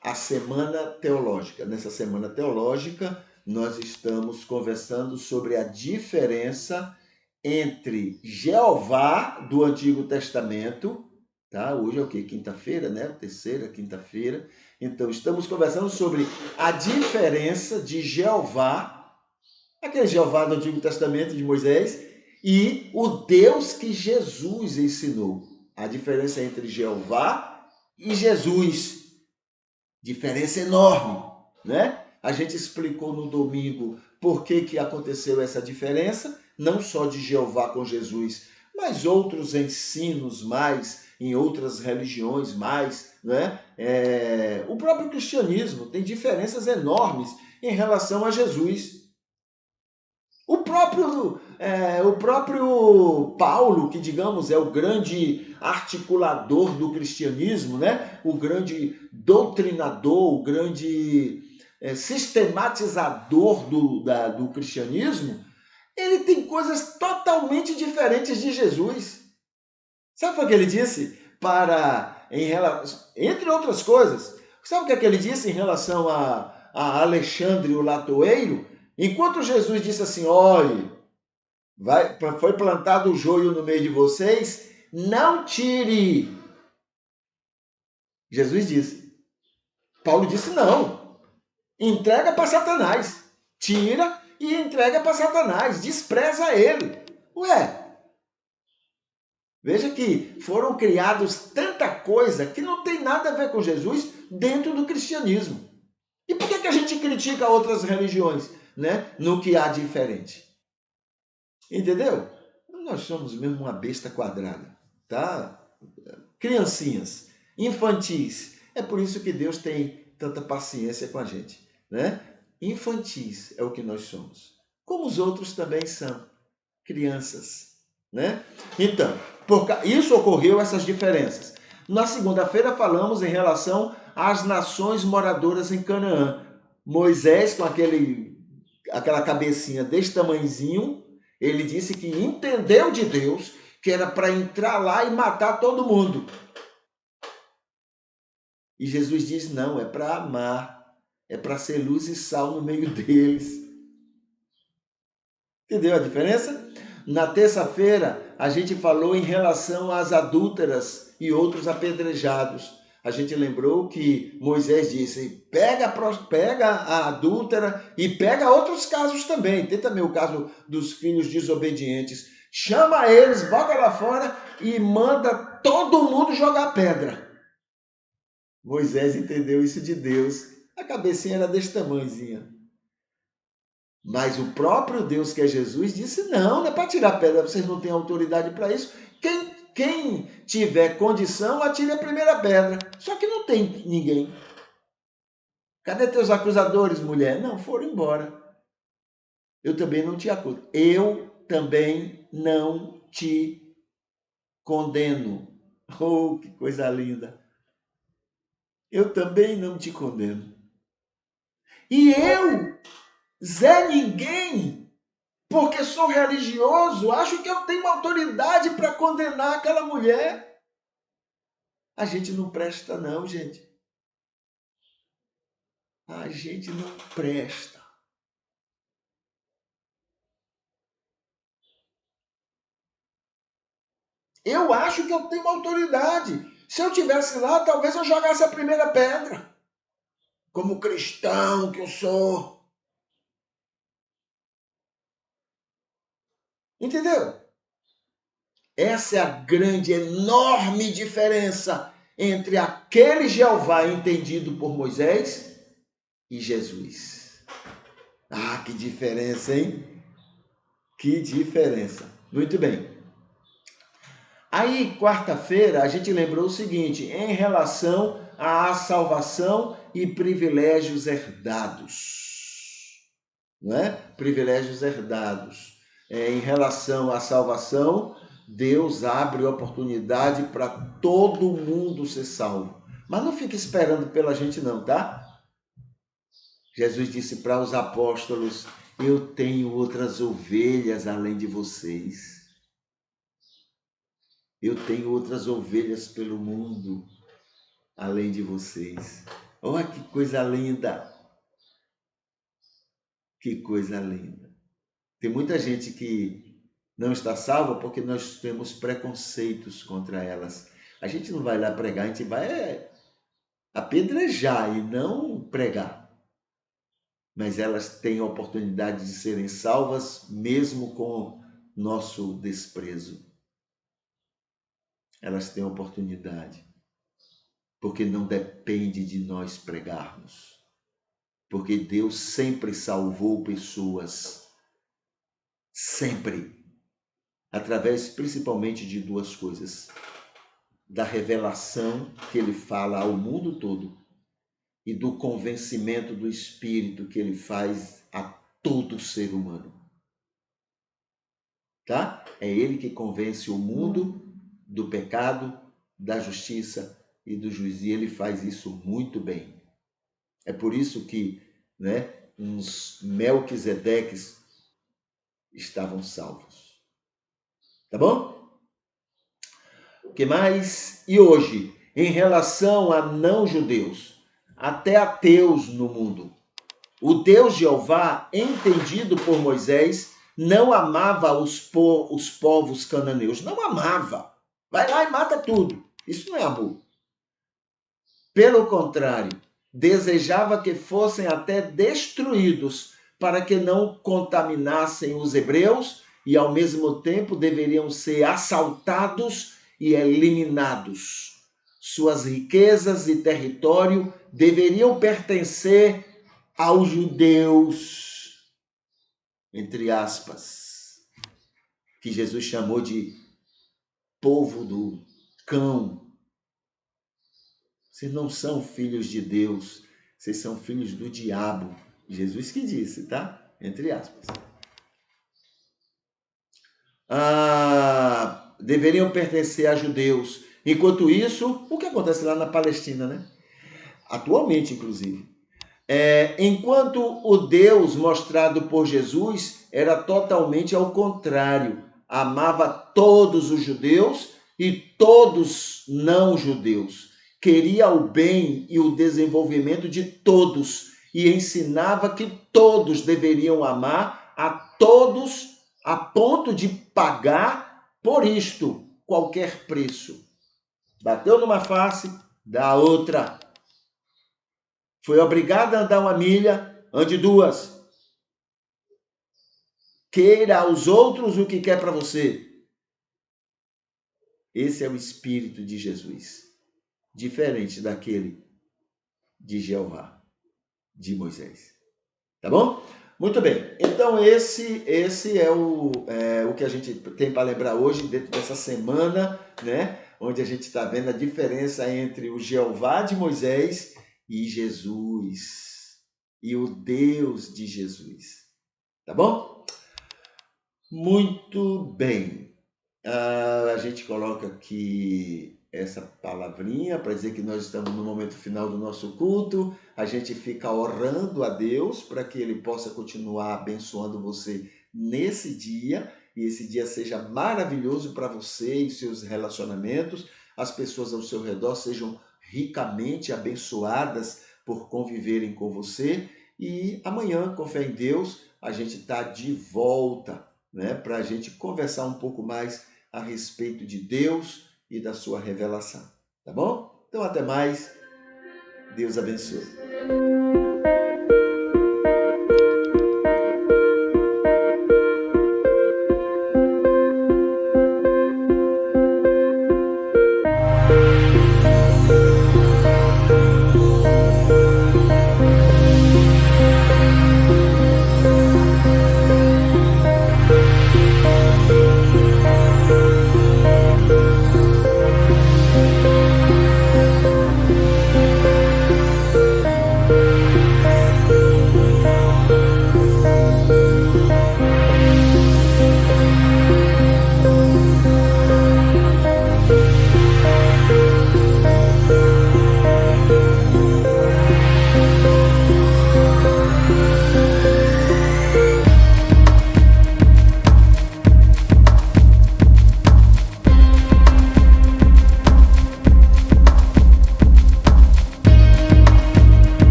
a Semana Teológica. Nessa Semana Teológica, nós estamos conversando sobre a diferença entre Jeová do Antigo Testamento, tá? Hoje é o quê? Quinta-feira, né? Terceira, quinta-feira. Então, estamos conversando sobre a diferença de Jeová, aquele Jeová do Antigo Testamento de Moisés, e o Deus que Jesus ensinou. A diferença entre Jeová e Jesus. Diferença enorme, né? A gente explicou no domingo por que aconteceu essa diferença, não só de Jeová com Jesus, mas outros ensinos mais, em outras religiões mais, né? O próprio cristianismo tem diferenças enormes em relação a Jesus. O próprio Paulo, que digamos é o grande articulador do cristianismo, né? O grande doutrinador, o grande sistematizador do cristianismo, ele tem coisas totalmente diferentes de Jesus. Sabe o que ele disse? Entre outras coisas, sabe o que ele disse em relação a Alexandre o Latoeiro? Enquanto Jesus disse assim, olhe, foi plantado o joio no meio de vocês, não tire. Jesus disse. Paulo disse não. Entrega para Satanás. Tira e entrega para Satanás. Despreza ele. Ué, veja que foram criados tanta coisa que não tem nada a ver com Jesus dentro do cristianismo. E por que a gente critica outras religiões, né? No que há diferente? Entendeu? Nós somos mesmo uma besta quadrada, tá? Criancinhas, infantis. É por isso que Deus tem tanta paciência com a gente, né? Infantis é o que nós somos. Como os outros também são crianças, né? Então, isso ocorreu, essas diferenças. Na segunda-feira falamos em relação às nações moradoras em Canaã. Moisés, com aquela cabecinha desse tamanhozinho, ele disse que entendeu de Deus que era para entrar lá e matar todo mundo. E Jesus diz, não, é para amar, é para ser luz e sal no meio deles. Entendeu a diferença? Na terça-feira, a gente falou em relação às adúlteras e outros apedrejados. A gente lembrou que Moisés disse, pega a adúltera e pega outros casos também. Tem também o caso dos filhos desobedientes. Chama eles, bota lá fora e manda todo mundo jogar pedra. Moisés entendeu isso de Deus. A cabecinha era desse tamanhozinho. Mas o próprio Deus, que é Jesus, disse, não é para tirar pedra, vocês não têm autoridade para isso. Quem tiver condição, atire a primeira pedra. Só que não tem ninguém. Cadê teus acusadores, mulher? Não, foram embora. Eu também não te acuso. Eu também não te condeno. Oh, que coisa linda. Eu também não te condeno. E eu, Zé Ninguém, porque sou religioso, acho que eu tenho autoridade para condenar aquela mulher. A gente não presta não, gente. A gente não presta. Eu acho que eu tenho autoridade. Se eu tivesse lá, talvez eu jogasse a primeira pedra. Como cristão que eu sou. Entendeu? Essa é a grande, enorme diferença entre aquele Jeová entendido por Moisés e Jesus. Ah, que diferença, hein? Que diferença. Muito bem. Aí, quarta-feira, a gente lembrou o seguinte, em relação à salvação e privilégios herdados. Não é? Privilégios herdados. Em relação à salvação, Deus abre oportunidade para todo mundo ser salvo. Mas não fique esperando pela gente não, tá? Jesus disse para os apóstolos, eu tenho outras ovelhas além de vocês. Eu tenho outras ovelhas pelo mundo, além de vocês. Olha que coisa linda! Que coisa linda! Tem muita gente que não está salva porque nós temos preconceitos contra elas. A gente não vai lá pregar, a gente vai apedrejar e não pregar. Mas elas têm a oportunidade de serem salvas mesmo com nosso desprezo. Elas têm a oportunidade, porque não depende de nós pregarmos. Porque Deus sempre salvou pessoas, sempre, através principalmente de duas coisas: da revelação que ele fala ao mundo todo e do convencimento do Espírito que ele faz a todo ser humano. Tá? É ele que convence o mundo do pecado, da justiça e do juízo. E ele faz isso muito bem. É por isso que, né, uns Melquisedeques estavam salvos. Tá bom? O que mais? E hoje, em relação a não-judeus, até ateus no mundo, o Deus Jeová, entendido por Moisés, não amava os povos cananeus. Não amava. Vai lá e mata tudo. Isso não é amor. Pelo contrário, desejava que fossem até destruídos para que não contaminassem os hebreus e, ao mesmo tempo, deveriam ser assaltados e eliminados. Suas riquezas e território deveriam pertencer aos judeus, entre aspas, que Jesus chamou de povo do cão. Vocês não são filhos de Deus, vocês são filhos do diabo. Jesus que disse, tá? Entre aspas. Deveriam pertencer a judeus. Enquanto isso, o que acontece lá na Palestina, né? Atualmente, inclusive. Enquanto o Deus mostrado por Jesus era totalmente ao contrário. Amava todos os judeus e todos não judeus. Queria o bem e o desenvolvimento de todos e ensinava que todos deveriam amar a todos a ponto de pagar por isto qualquer preço. Bateu numa face, dá outra. Foi obrigado a andar 1 milha, ande 2. Queira aos outros o que quer para você. Esse é o Espírito de Jesus. Diferente daquele de Jeová, de Moisés. Tá bom? Muito bem. Então esse é o que a gente tem para lembrar hoje, dentro dessa semana, né? Onde a gente está vendo a diferença entre o Jeová de Moisés e Jesus. E o Deus de Jesus. Tá bom? Muito bem. A gente coloca aqui essa palavrinha para dizer que nós estamos no momento final do nosso culto. A gente fica orando a Deus para que Ele possa continuar abençoando você nesse dia. E esse dia seja maravilhoso para você e seus relacionamentos. As pessoas ao seu redor sejam ricamente abençoadas por conviverem com você. E amanhã, com fé em Deus, a gente está de volta, né, para a gente conversar um pouco mais a respeito de Deus e da sua revelação. Tá bom? Então, até mais. Deus abençoe.